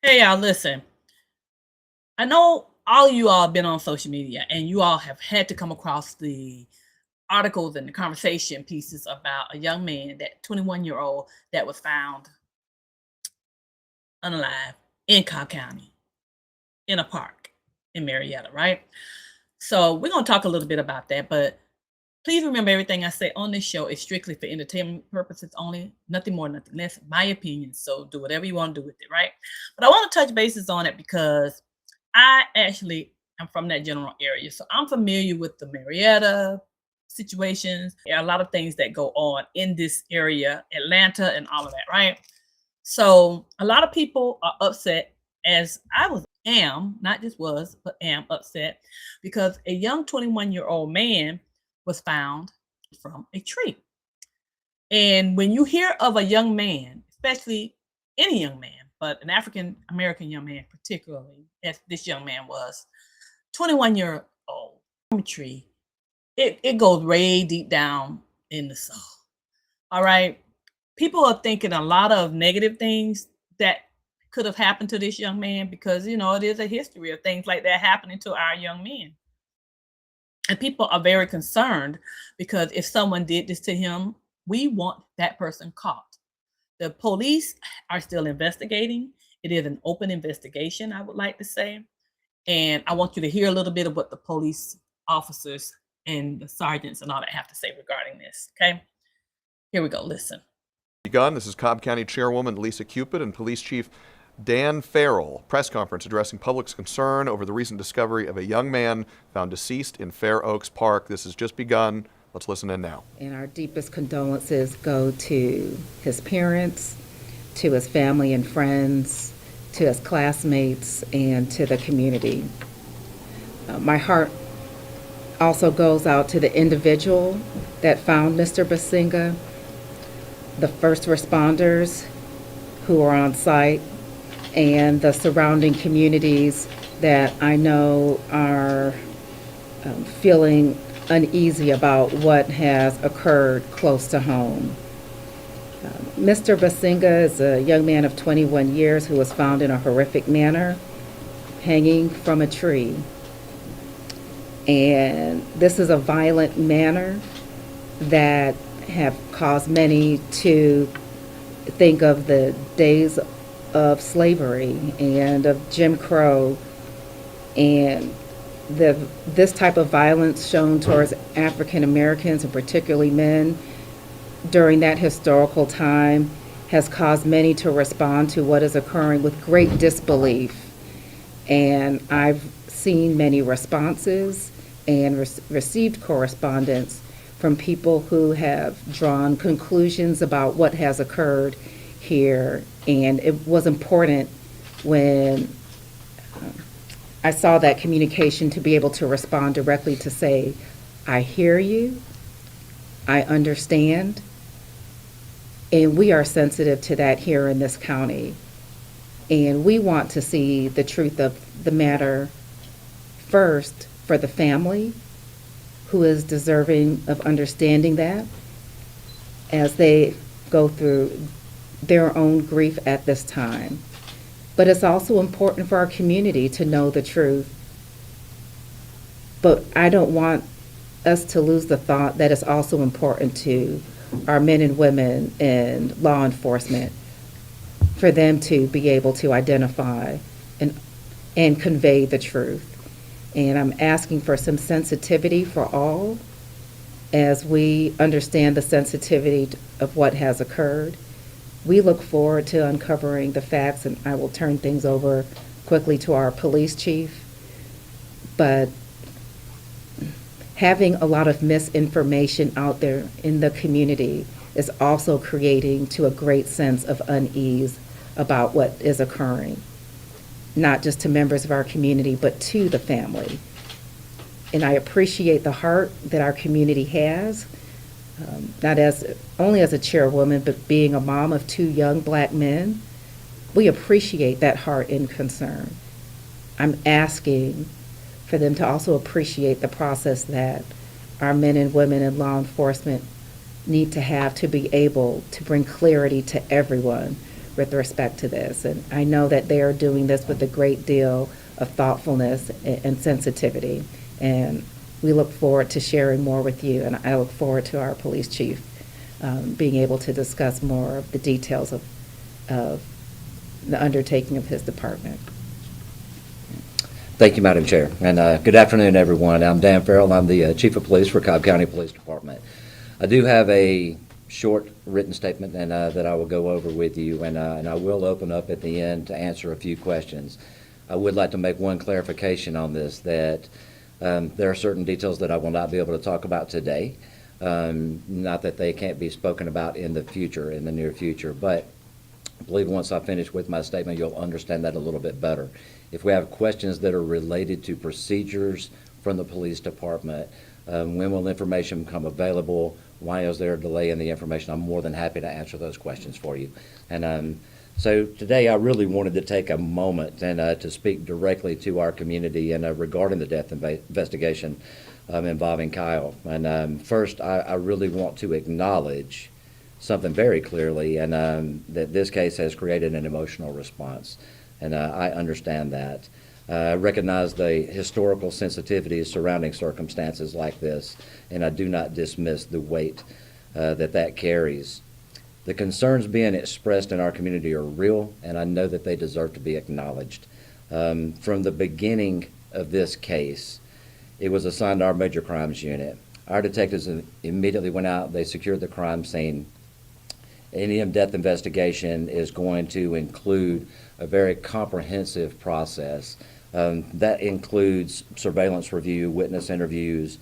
Hey, y'all, listen. I know all of you all have been on social media and you all have had to come across the articles and the conversation pieces about a young man, that 21-year-old that was found unalive in Cobb County in a park in Marietta, right? So we're going to talk a little bit about that, but please remember everything I say on this show is strictly for entertainment purposes only, nothing more, nothing less. My opinion. So do whatever you want to do with it, right? But I want to touch bases on it because I actually am from that general area. So I'm familiar with the Marietta situations. There are a lot of things that go on in this area, Atlanta, and all of that, right? So a lot of people are upset, as am, not just was, but am upset because a young 21-year-old man was found from a tree. And when you hear of a young man, especially any young man, but an African American young man particularly, as this young man was, 21-year old from a tree, it goes way deep down in the soul. All right. People are thinking a lot of negative things that could have happened to this young man because, it is a history of things like that happening to our young men. And people are very concerned because if someone did this to him, we want that person caught. The police are still investigating. It is an open investigation, I would like to say. And I want you to hear a little bit of what the police officers and the sergeants and all that have to say regarding this. Okay. Here we go. Listen. Begun. This is Cobb County Chairwoman Lisa Cupid and Police Chief Dan Farrell. Press conference addressing public's concern over the recent discovery of a young man found deceased in Fair Oaks Park. This has just begun. Let's listen in now. And our deepest condolences go to his parents, to his family and friends, to his classmates, and to the community. My heart also goes out to the individual that found Mr. Bassinga, the first responders who were on site, and the surrounding communities that I know are feeling uneasy about what has occurred close to home. Mr. Bassinga is a young man of 21 years who was found in a horrific manner, hanging from a tree. And this is a violent manner that have caused many to think of the days of slavery and of Jim Crow, and this type of violence shown towards African Americans and particularly men during that historical time has caused many to respond to what is occurring with great disbelief. And I've seen many responses and received correspondence from people who have drawn conclusions about what has occurred here. And it was important when I saw that communication to be able to respond directly to say, I hear you, I understand, and we are sensitive to that here in this county. And we want to see the truth of the matter first for the family, who is deserving of understanding that as they go through their own grief at this time. But it's also important for our community to know the truth. But I don't want us to lose the thought that it's also important to our men and women in law enforcement for them to be able to identify and convey the truth. And I'm asking for some sensitivity for all as we understand the sensitivity of what has occurred. We look forward to uncovering the facts, and I will turn things over quickly to our police chief. But having a lot of misinformation out there in the community is also creating to a great sense of unease about what is occurring, not just to members of our community, but to the family. And I appreciate the heart that our community has, not only as a chairwoman, but being a mom of 2 young Black men. We appreciate that heart and concern. I'm asking for them to also appreciate the process that our men and women in law enforcement need to have to be able to bring clarity to everyone with respect to this. And I know that they are doing this with a great deal of thoughtfulness and sensitivity. And we look forward to sharing more with you, and I look forward to our police chief being able to discuss more of the details of the undertaking of his department. Thank you, Madam Chair, and good afternoon, everyone. I'm Dan Farrell. I'm the Chief of Police for Cobb County Police Department. I do have a short written statement and that I will go over with you, and I will open up at the end to answer a few questions. I would like to make one clarification on this, that there are certain details that I will not be able to talk about today. Not that they can't be spoken about in the future, in the near future, but I believe once I finish with my statement, you'll understand that a little bit better. If we have questions that are related to procedures from the police department, when will information become available, why is there a delay in the information, I'm more than happy to answer those questions for you. And so today I really wanted to take a moment and to speak directly to our community and regarding the death investigation involving Kyle. And first, I really want to acknowledge something very clearly, and that this case has created an emotional response, and I understand that. I recognize the historical sensitivities surrounding circumstances like this, and I do not dismiss the weight that carries. The concerns being expressed in our community are real, and I know that they deserve to be acknowledged. From the beginning of this case, it was assigned to our major crimes unit. Our detectives immediately went out, they secured the crime scene. Any in-depth investigation is going to include a very comprehensive process. That includes surveillance review, witness interviews,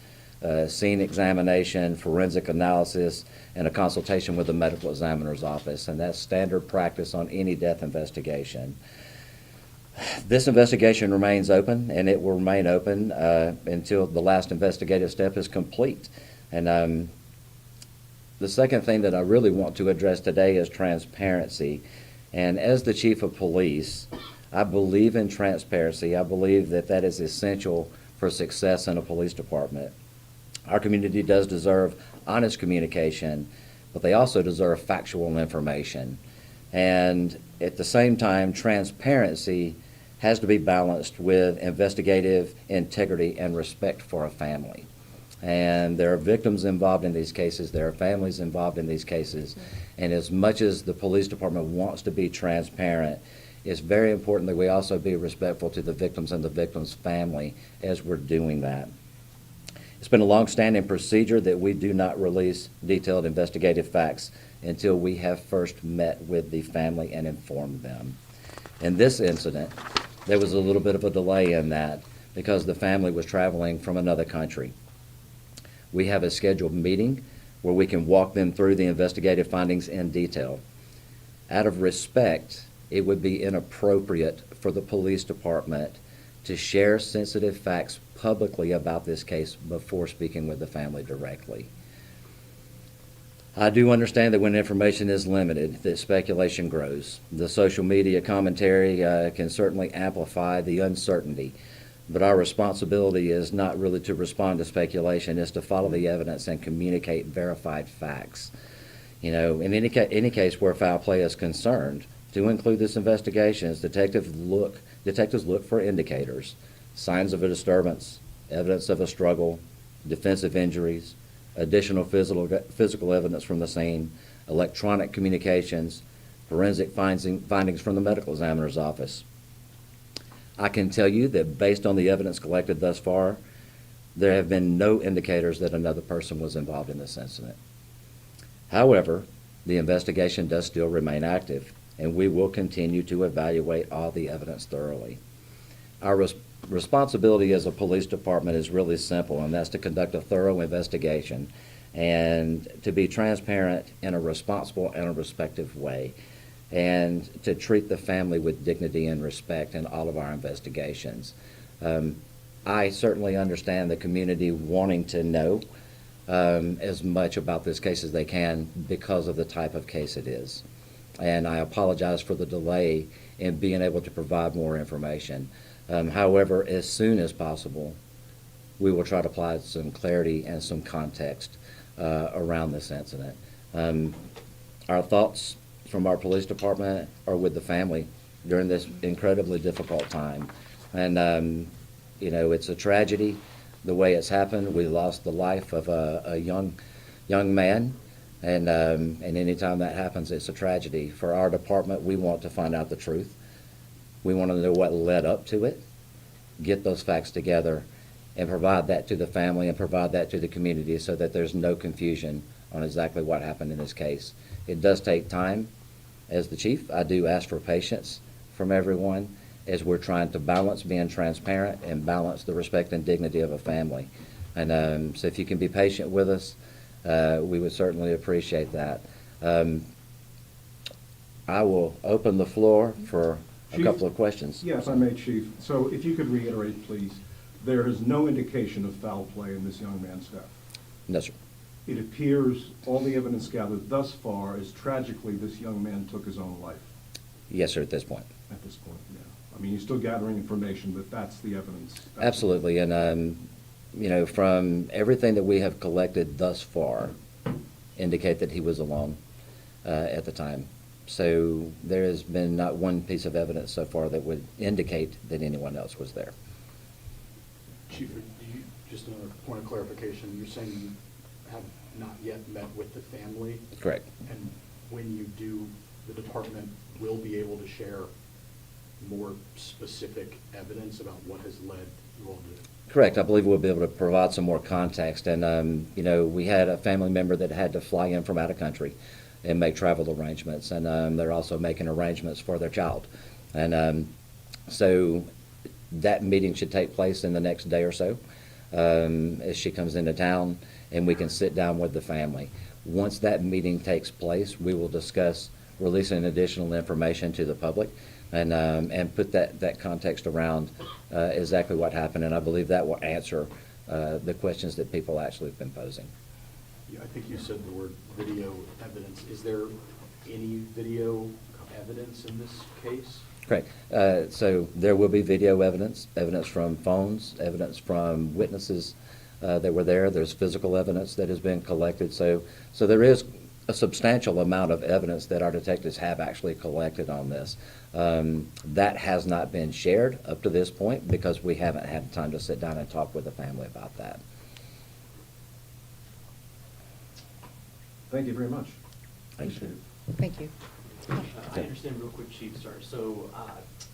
scene examination, forensic analysis, and a consultation with the medical examiner's office. And that's standard practice on any death investigation. This investigation remains open, and it will remain open until the last investigative step is complete. And the second thing that I really want to address today is transparency. And as the Chief of Police, I believe in transparency. I believe that that is essential for success in a police department. Our community does deserve honest communication, but they also deserve factual information. And at the same time, transparency has to be balanced with investigative integrity and respect for a family. And there are victims involved in these cases, there are families involved in these cases, and as much as the police department wants to be transparent, it's very important that we also be respectful to the victims and the victim's family as we're doing that. It's been a long-standing procedure that we do not release detailed investigative facts until we have first met with the family and informed them. In this incident, there was a little bit of a delay in that because the family was traveling from another country. We have a scheduled meeting where we can walk them through the investigative findings in detail. Out of respect, it would be inappropriate for the police department to share sensitive facts publicly about this case before speaking with the family directly. I do understand that when information is limited, that speculation grows. The social media commentary can certainly amplify the uncertainty, but our responsibility is not really to respond to speculation, it's to follow the evidence and communicate verified facts. You know, in any case where foul play is concerned, to include this investigation, detectives look for indicators, signs of a disturbance, evidence of a struggle, defensive injuries, additional physical evidence from the scene, electronic communications, forensic findings from the medical examiner's office. I can tell you that based on the evidence collected thus far, there have been no indicators that another person was involved in this incident. However, the investigation does still remain active, and we will continue to evaluate all the evidence thoroughly. Our responsibility as a police department is really simple, and that's to conduct a thorough investigation and to be transparent in a responsible and a respectful way, and to treat the family with dignity and respect in all of our investigations. I certainly understand the community wanting to know as much about this case as they can because of the type of case it is. And I apologize for the delay in being able to provide more information. However, as soon as possible, we will try to apply some clarity and some context around this incident. Our thoughts from our police department are with the family during this incredibly difficult time. And, you know, it's a tragedy the way it's happened. We lost the life of a young man. And anytime that happens, it's a tragedy. For our department, we want to find out the truth. We want to know what led up to it, get those facts together, and provide that to the family and provide that to the community so that there's no confusion on exactly what happened in this case. It does take time. As the chief, I do ask for patience from everyone as we're trying to balance being transparent and balance the respect and dignity of a family. And so if you can be patient with us, we would certainly appreciate that. I will open the floor for a Chief? couple of questions. Yes, I may, Chief. So if you could reiterate, please, there is no indication of foul play in this young man's death. No, sir. It appears all the evidence gathered thus far is tragically this young man took his own life Yes, sir, at this point. at this point, yeah. I mean, you're still gathering information, but that's the evidence. Absolutely. And, you know, from everything that we have collected thus far, indicate that he was alone at the time. So there has been not one piece of evidence so far that would indicate that anyone else was there. Chief, just another point of clarification, you're saying you have not yet met with the family? Correct. And when you do, the department will be able to share more specific evidence about what has led you all to? Correct. I believe we'll be able to provide some more context. And, you know, we had a family member that had to fly in from out of country and make travel arrangements. And they're also making arrangements for their child. And so that meeting should take place in the next day or so as she comes into town, and we can sit down with the family. Once that meeting takes place, we will discuss releasing additional information to the public and put that context around exactly what happened. And I believe that will answer the questions that people actually have been posing. Yeah, I think you said the word video evidence. Is there any video evidence in this case? Correct. So there will be video evidence from phones, evidence from witnesses that were there. There's physical evidence that has been collected. So there is a substantial amount of evidence that our detectives have actually collected on this. That has not been shared up to this point because we haven't had time to sit down and talk with the family about that. Thank you very much. Thanks. Appreciate it. Thank you. I understand real quick, Chief, sorry. So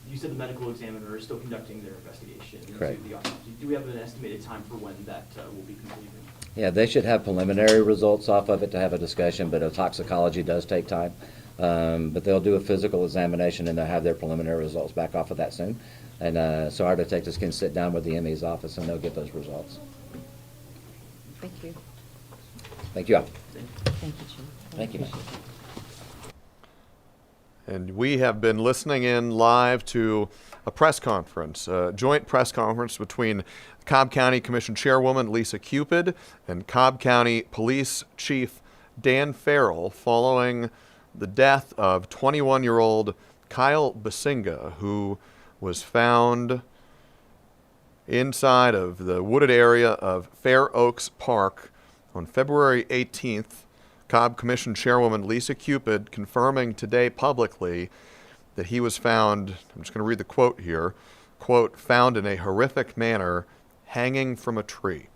you said the medical examiner is still conducting their investigation Correct. into the autopsy. Do we have an estimated time for when that will be completed? Yeah, they should have preliminary results off of it to have a discussion, but toxicology does take time. But they'll do a physical examination and they'll have their preliminary results back off of that soon. And so our detectives can sit down with the ME's office and they'll get those results. Thank you. Thank you all. Thank you, Chief. Thank you, ma'am. And we have been listening in live to a press conference, a joint press conference between Cobb County Commission Chairwoman Lisa Cupid and Cobb County Police Chief Dan Farrell following the death of 21-year-old Kyle Bassinga, who was found inside of the wooded area of Fair Oaks Park on February 18th. Cobb Commission Chairwoman Lisa Cupid confirming today publicly that he was found, I'm just going to read the quote here, quote, found in a horrific manner hanging from a tree.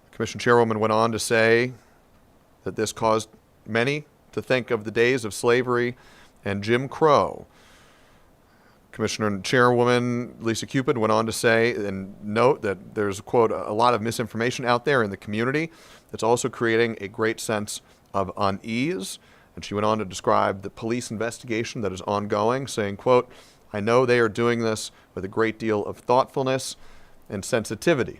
The Commission Chairwoman went on to say that this caused many to think of the days of slavery and Jim Crow. Commissioner and Chairwoman Lisa Cupid went on to say and note that there's, quote, a lot of misinformation out there in the community that's also creating a great sense of unease. And she went on to describe the police investigation that is ongoing, saying, quote, I know they are doing this with a great deal of thoughtfulness and sensitivity.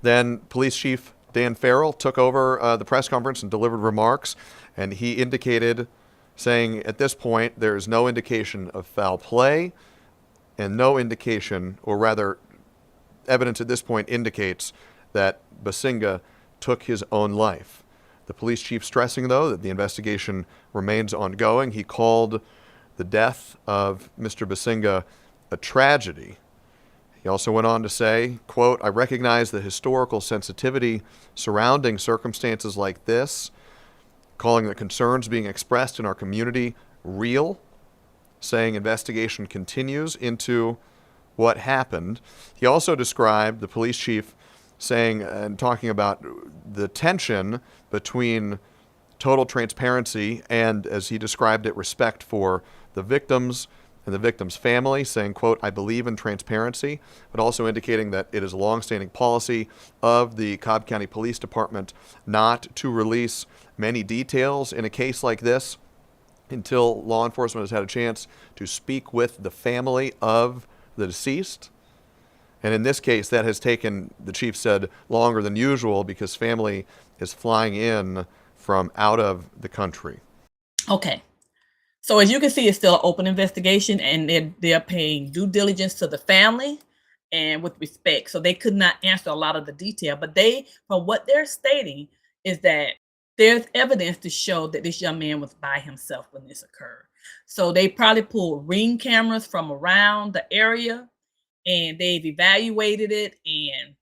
Then Police Chief Dan Farrell took over the press conference and delivered remarks, and he indicated, saying at this point there is no indication of foul play and no indication, or rather evidence at this point indicates that Bassinga took his own life. The police chief stressing, though, that the investigation remains ongoing. He called the death of Mr. Bassinga a tragedy. He also went on to say, quote, I recognize the historical sensitivity surrounding circumstances like this. calling the concerns being expressed in our community real, saying investigation continues into what happened. He also described, the police chief, saying and talking about the tension between total transparency and, as he described it, respect for the victims and the victim's family, saying, quote, "I believe in transparency," but also indicating that it is a longstanding policy of the Cobb County Police Department not to release many details in a case like this until law enforcement has had a chance to speak with the family of the deceased. And in this case, that has taken, the chief said, longer than usual because family is flying in from out of the country. Okay. So as you can see, it's still an open investigation, and they're paying due diligence to the family and with respect. So they could not answer a lot of the detail, but from what they're stating, is that there's evidence to show that this young man was by himself when this occurred. So they probably pulled ring cameras from around the area, and they've evaluated it. And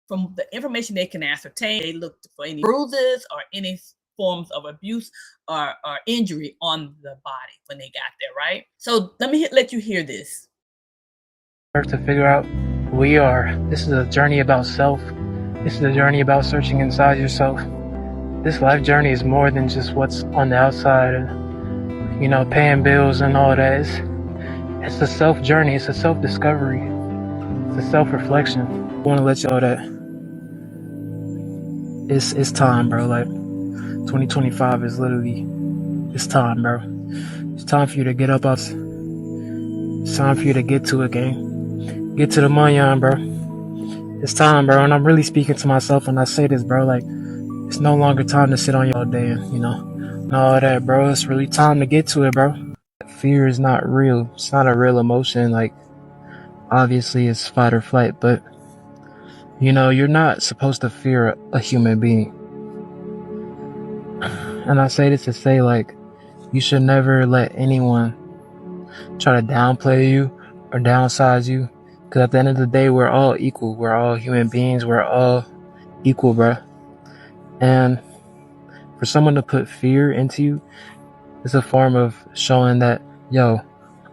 from the information they can ascertain, they looked for any bruises or any forms of abuse or injury on the body when they got there, right? So let me let you hear this. To figure out who we are. This is a journey about self. This is a journey about searching inside yourself. This life journey is more than just what's on the outside and, you know, paying bills and all that. It's a self journey. It's a self discovery. It's a self reflection. I want to let y'all that it's time, bro. Like 2025 is literally, it's time, bro. It's time for you to get up off. It's time for you to get to it, gang. Get to the money on, bro. It's time, bro. And I'm really speaking to myself when I say this, bro. Like, it's no longer time to sit on your day and, you know, and all that, bro. It's really time to get to it, bro. Fear is not real. It's not a real emotion. Like, obviously it's fight or flight, but, you know, you're not supposed to fear a human being. And I say this to say, like, you should never let anyone try to downplay you or downsize you. Because at the end of the day, we're all equal. We're all human beings. We're all equal, bro. And for someone to put fear into you is a form of showing that, yo,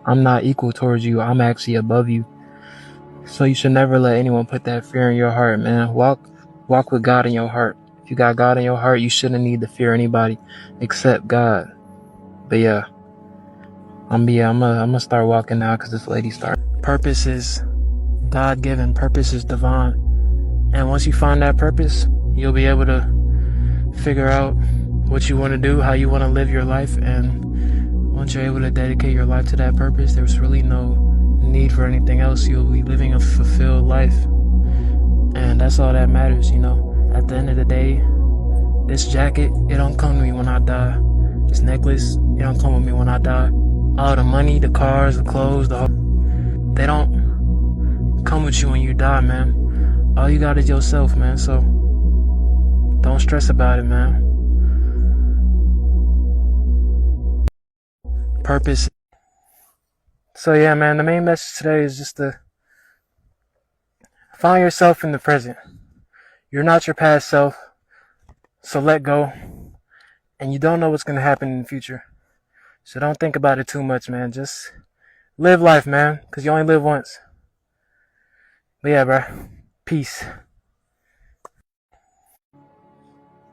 I'm not equal towards you. I'm actually above you. So you should never let anyone put that fear in your heart, man. Walk with God in your heart. If you got God in your heart, you shouldn't need to fear anybody except God. But yeah, I'm gonna start walking now because this lady started. Purpose is God-given. Purpose is divine. And once you find that purpose, you'll be able to figure out what you want to do, how you want to live your life. And once you're able to dedicate your life to that purpose, there's really no need for anything else. You'll be living a fulfilled life. And that's all that matters, you know. At the end of the day, this jacket, it don't come to me when I die. This necklace, it don't come with me when I die. All the money, the cars, the clothes, they don't come with you when you die, man. All you got is yourself, man. So don't stress about it, man. Purpose. So yeah, man, the main message today is just to find yourself in the present. You're not your past self, so let go. And you don't know what's going to happen in the future. So don't think about it too much, man. Just live life, man, because you only live once. But yeah, bro, peace.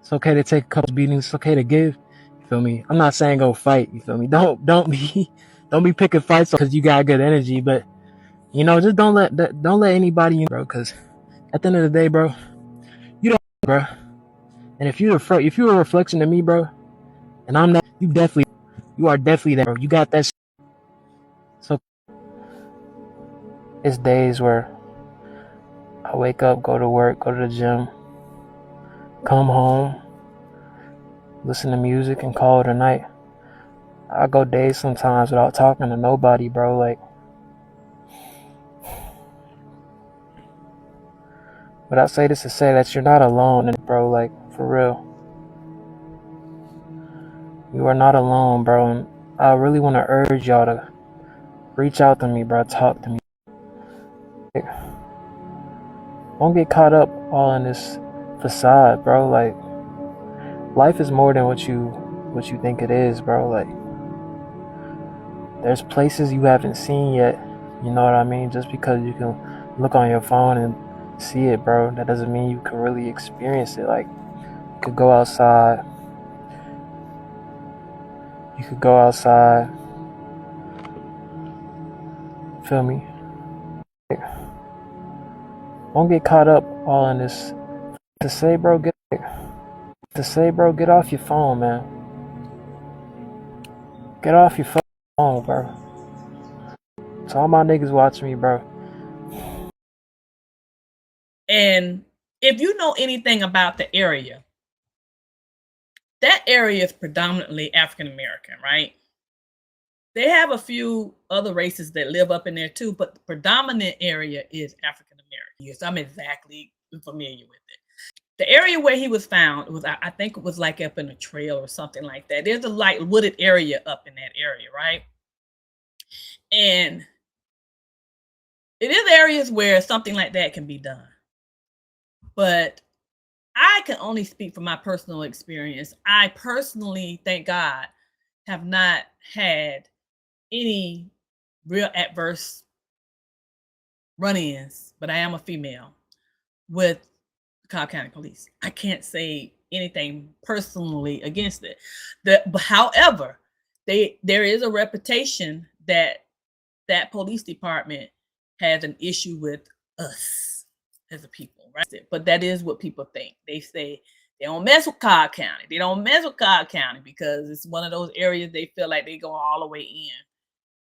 It's okay to take a couple beatings. It's okay to give. You feel me? I'm not saying go fight. You feel me? Don't be picking fights because you got good energy. But you know, just don't let anybody, bro. Because at the end of the day, bro, you don't, bro. And if you're a reflection of me, bro, and I'm that, you are definitely that, bro. You got that. So it's days where I wake up, go to work, go to the gym, come home, listen to music, and call it a night. I go days sometimes without talking to nobody, bro. Like, but I say this to say that you're not alone, bro. Like, for real. You are not alone, bro. And I really want to urge y'all to reach out to me, bro. Talk to me. Don't get caught up all in this facade, bro. Like, life is more than what you what you think it is, bro. Like, there's places you haven't seen yet. You know what I mean? Just because you can look on your phone and see it, bro, that doesn't mean you can really experience it. Like, you could go outside. You could go outside. Feel me? Don't get caught up all in this. To say, bro, get off your phone, man. Get off your phone, bro. So all my niggas watch me, bro. And if you know anything about the area, that area is predominantly African American, right? They have a few other races that live up in there too, but the predominant area is African American. Yes, I'm exactly familiar with it. The area where he was found was, I think it was like up in a trail or something like that. There's a light wooded area up in that area, right? And it is areas where something like that can be done. But I can only speak from my personal experience. I personally, thank God, have not had any real adverse run-ins, but I am a female, with Cobb County Police. I can't say anything personally against it. However, there is a reputation that that police department has an issue with us as a people, right? But that is what people think. They say they don't mess with Cobb County. They don't mess with Cobb County because it's one of those areas they feel like they go all the way in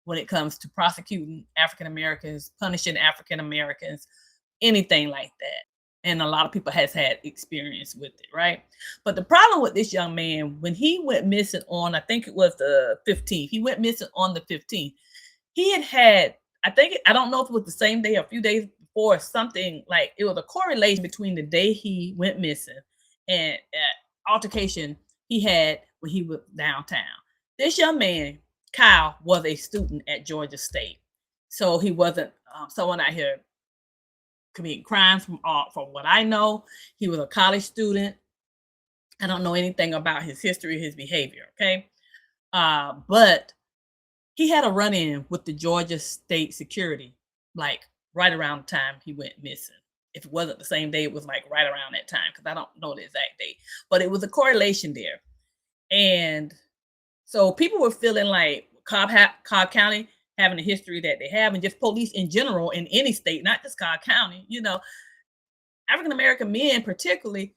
when it comes to prosecuting African Americans, punishing African Americans, anything like that. And a lot of people has had experience with it, right? But the problem with this young man, when he went missing on, I think it was the 15th, he went missing on the 15th. He had, I don't know if it was the same day or a few days before, something like, it was a correlation between the day he went missing and altercation he had when he was downtown. This young man, Kyle, was a student at Georgia State. So he wasn't someone out here committing crimes from what I know. He was a college student. I don't know anything about his history, his behavior, okay? But he had a run-in with the Georgia State security, like right around the time he went missing. If it wasn't the same day, it was like right around that time, because I don't know the exact date. But it was a correlation there. And so people were feeling like Cobb County having a history that they have, and just police in general in any state, not just Cobb County, you know, African-American men particularly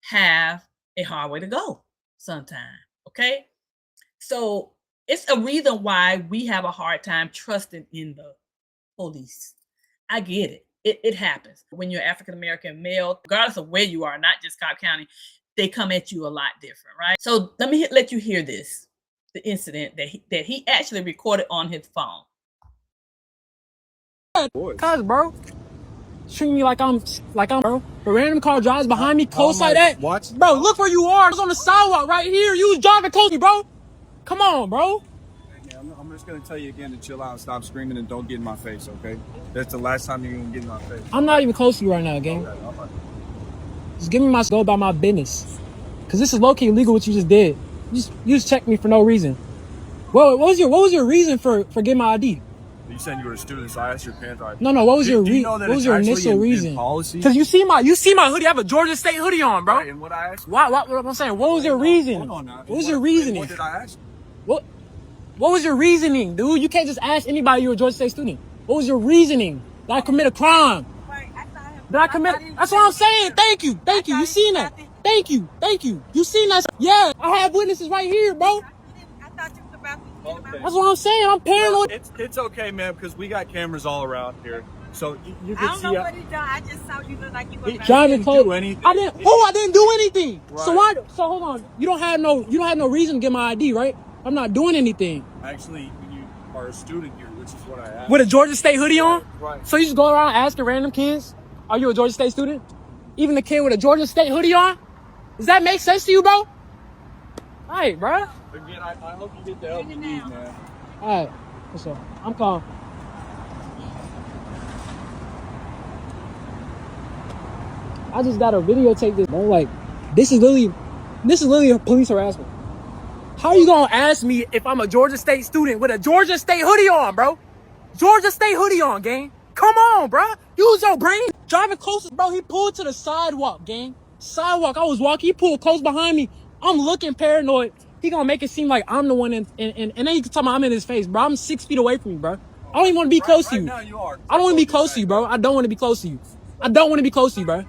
have a hard way to go sometimes, okay? So it's a reason why we have a hard time trusting in the police. I get it. It happens. When you're African-American male, regardless of where you are, not just Cobb County, they come at you a lot different, right? So let me let you hear this. The incident that he actually recorded on his phone. Cuz, bro, treating me like I'm bro. A random car drives behind me close like that. What? Bro, look where you are. It's on the sidewalk right here. You was driving close to me, bro. Come on, bro. Yeah, I'm just gonna tell you again to chill out and stop screaming and don't get in my face, okay? That's the last time you're gonna get in my face. I'm not even close to you right now, gang. Okay. Just give me my go about my business. Cause this is low-key illegal what you just did. You just checked me for no reason. What was your reason for getting my ID? You said you were a student, so I asked your parents. No. What was your initial reason? Policy? Cause you see my hoodie. I have a Georgia State hoodie on, bro. Right, and what I asked? What I'm saying? What was your reason? Hold on now. What was your reasoning? What did I ask? What was your reasoning, dude? You can't just ask anybody you're a Georgia State student. What was your reasoning? Did I commit a crime? Did I commit? That's what I'm saying. Thank you. You seen that? Thank you. You seen that? Yeah, I have witnesses right here, bro. Okay. That's what I'm saying. I'm paranoid. It's okay, man, because we got cameras all around here. So you I can don't see. know what he done. I just saw you look like you were Driving close. do anything. I didn't do anything. Right. So hold on. You don't have no reason to get my ID, right? I'm not doing anything. Actually, you are a student here, which is what I asked. With a Georgia State hoodie on? Right. So you just go around asking random kids, are you a Georgia State student? Even the kid with a Georgia State hoodie on? Does that make sense to you, bro? Alright, bro. Again, I hope you get the help you need, man. Alright. What's up? I'm calm. I just gotta videotape this, bro. Like, this is literally a police harassment. How you gonna ask me if I'm a Georgia State student with a Georgia State hoodie on, bro? Georgia State hoodie on, gang. Come on, bro. Use your brain. Driving closest, bro. He pulled to the sidewalk, gang. Sidewalk. I was walking. He pulled close behind me. I'm looking paranoid. He gonna make it seem like I'm the one and then he can tell me I'm in his face, bro. I'm 6 feet away from you, bro. I don't even want to be close to you. Now you are. I don't want to be close to you, bro. I don't want to be close to you. I don't want to be close to you, bro.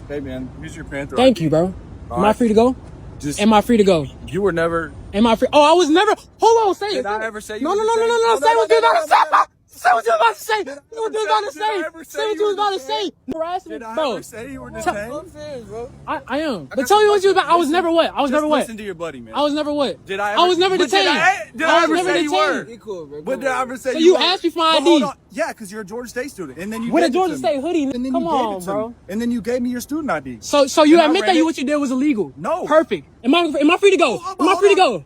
Hey, man, here's your Panther Thank ID. you, bro. All Am I right. free to go? Just, Am I free to go? you were never. Am I free? Oh, I was never. Hold on, say it. Did I ever say you No, were no, no, no, no, detained? no. Say what you about to say. Say what you about to say. Did I Say what you ever about to say- did I say. ever say Say what you you was were about to detained? say. Harassment, Did I bro. ever say you were detained? I am. But tell me what you was about. I was never what? I was never what? Listen to your buddy, man. I was never what? Did I? I was never but detained. Did I I was ever never say you were? detained. Cool, bro. But did I ever say So you you were? asked me for my But hold ID. on. Yeah, because you're a Georgia State student, and then you With a gave it Georgia to State me. hoodie. And then Come you gave on, it to bro. me. And then you gave me your student ID. So you And I admit ran that it. what you did was illegal? No. Perfect. Am I free to go? Oh, Am I hold free to on. go?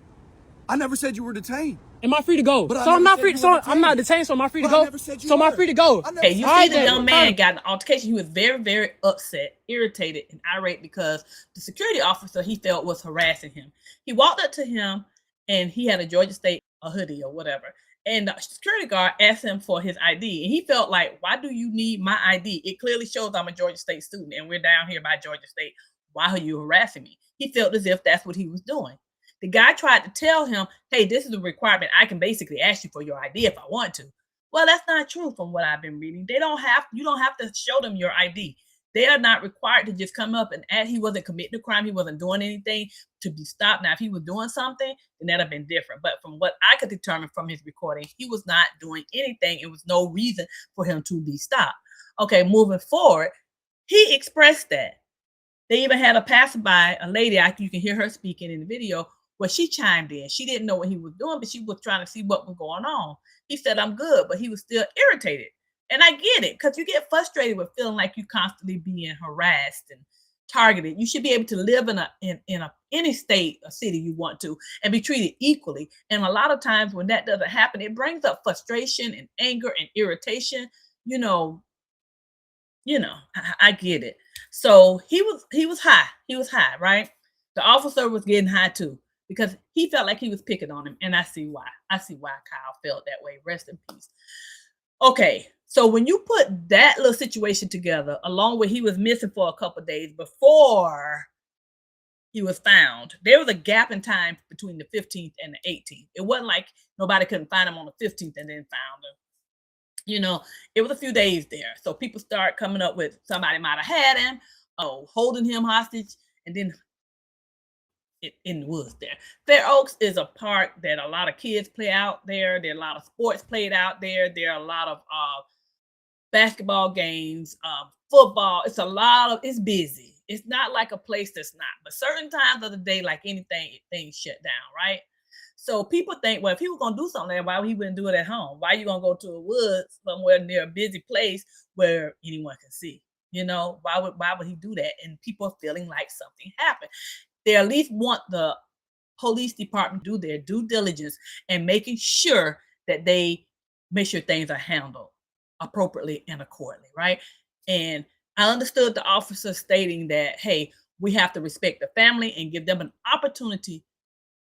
I never said you were detained. Am I free to go? But I So I'm never not said free. you So were I'm detained. not detained. So am I free to But I go? never said you So am I were. free to go? I never Okay, you said see Alright, the then. young man got in an altercation. He was very, very upset, irritated, and irate because the security officer he felt was harassing him. He walked up to him and he had a Georgia State hoodie or whatever. And the security guard asked him for his ID. And he felt like, why do you need my ID? It clearly shows I'm a Georgia State student and we're down here by Georgia State. Why are you harassing me? He felt as if that's what he was doing. The guy tried to tell him, hey, this is a requirement. I can basically ask you for your ID if I want to. Well, that's not true from what I've been reading. You don't have to show them your ID. They are not required to just come up and ask. He wasn't committing a crime. He wasn't doing anything to be stopped. Now, if he was doing something, then that'd have been different. But from what I could determine from his recording, he was not doing anything. It was no reason for him to be stopped. Okay, moving forward, he expressed that. They even had a passerby, a lady, you can hear her speaking in the video, where she chimed in. She didn't know what he was doing, but she was trying to see what was going on. He said, I'm good, but he was still irritated. And I get it, because you get frustrated with feeling like you constantly being harassed and targeted. You should be able to live in any state or city you want to and be treated equally. And a lot of times when that doesn't happen, it brings up frustration and anger and irritation. I get it. So he was high. He was high, right? The officer was getting high too, because he felt like he was picking on him. And I see why. I see why Kyle felt that way. Rest in peace. Okay. So when you put that little situation together, along with he was missing for a couple of days before he was found, there was a gap in time between the 15th and the 18th. It wasn't like nobody couldn't find him on the 15th and then found him. It was a few days there. So people start coming up with somebody might have had him, holding him hostage, and then in the woods there. Fair Oaks is a park that a lot of kids play out there. There are a lot of sports played out there. There are a lot of basketball games, football. It's busy. It's not like a place that's not. But certain times of the day, like anything, things shut down, right? So people think, well, if he was going to do something there, why he wouldn't do it at home? Why are you going to go to a woods somewhere near a busy place where anyone can see? Why would he do that? And people are feeling like something happened. They at least want the police department to do their due diligence and making sure that they make sure things are handled appropriately and accordingly, right? And I understood the officer stating that, hey, we have to respect the family and give them an opportunity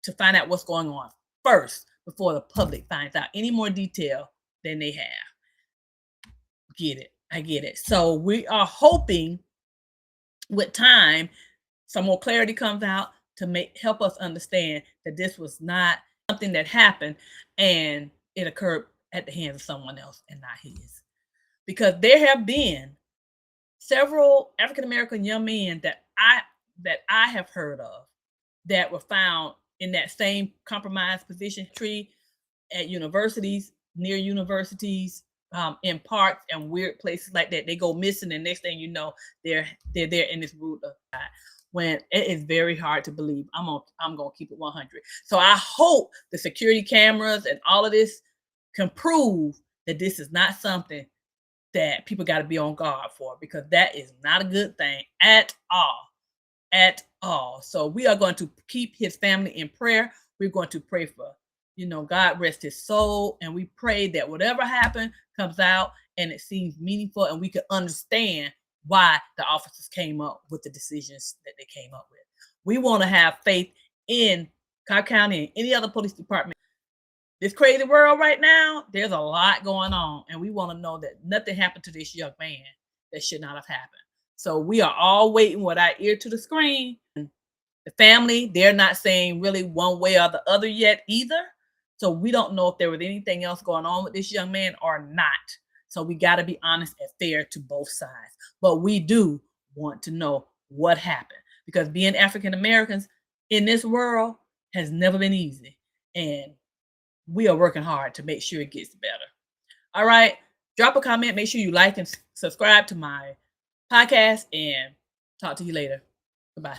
to find out what's going on first before the public finds out any more detail than they have. Get it. I get it. So we are hoping with time, some more clarity comes out to help us understand that this was not something that happened and it occurred at the hands of someone else and not his. Because there have been several African-American young men that I have heard of that were found in that same compromised position tree at universities, near universities, in parks and weird places like that. They go missing, and next thing you know, they're there in this root of God. When it is very hard to believe. I'm gonna keep it 100. So I hope the security cameras and all of this can prove that this is not something that people got to be on guard for, because that is not a good thing at all. So we are going to keep his family in prayer. We're going to pray for, God rest his soul. And we pray that whatever happened comes out and it seems meaningful and we can understand why the officers came up with the decisions that they came up with. We want to have faith in Cobb County and any other police department. This crazy world right now, there's a lot going on, and we want to know that nothing happened to this young man that should not have happened. So we are all waiting with our ear to the screen. The family, they're not saying really one way or the other yet either. So we don't know if there was anything else going on with this young man or not. So we got to be honest and fair to both sides. But we do want to know what happened, because being African Americans in this world has never been easy. And we are working hard to make sure it gets better. All right. Drop a comment. Make sure you like and subscribe to my podcast, and talk to you later. Goodbye.